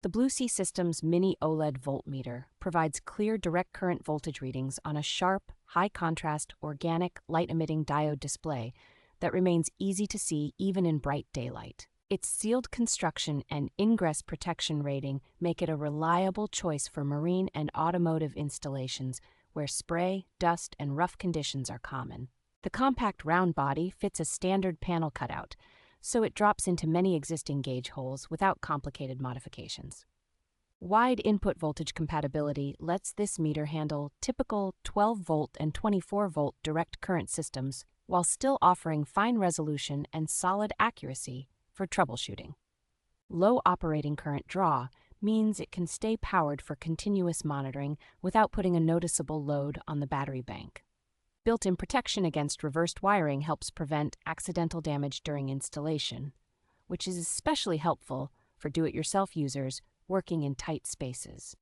The Blue Sea System's mini OLED voltmeter provides clear direct current voltage readings on a sharp, high-contrast, organic, light-emitting diode display that remains easy to see even in bright daylight. Its sealed construction and ingress protection rating make it a reliable choice for marine and automotive installations where spray, dust, and rough conditions are common. The compact round body fits a standard panel cutout, so it drops into many existing gauge holes without complicated modifications. Wide input voltage compatibility lets this meter handle typical 12-volt and 24-volt direct current systems while still offering fine resolution and solid accuracy for troubleshooting. Low operating current draw means it can stay powered for continuous monitoring without putting a noticeable load on the battery bank. Built-in protection against reversed wiring helps prevent accidental damage during installation, which is especially helpful for do-it-yourself users working in tight spaces.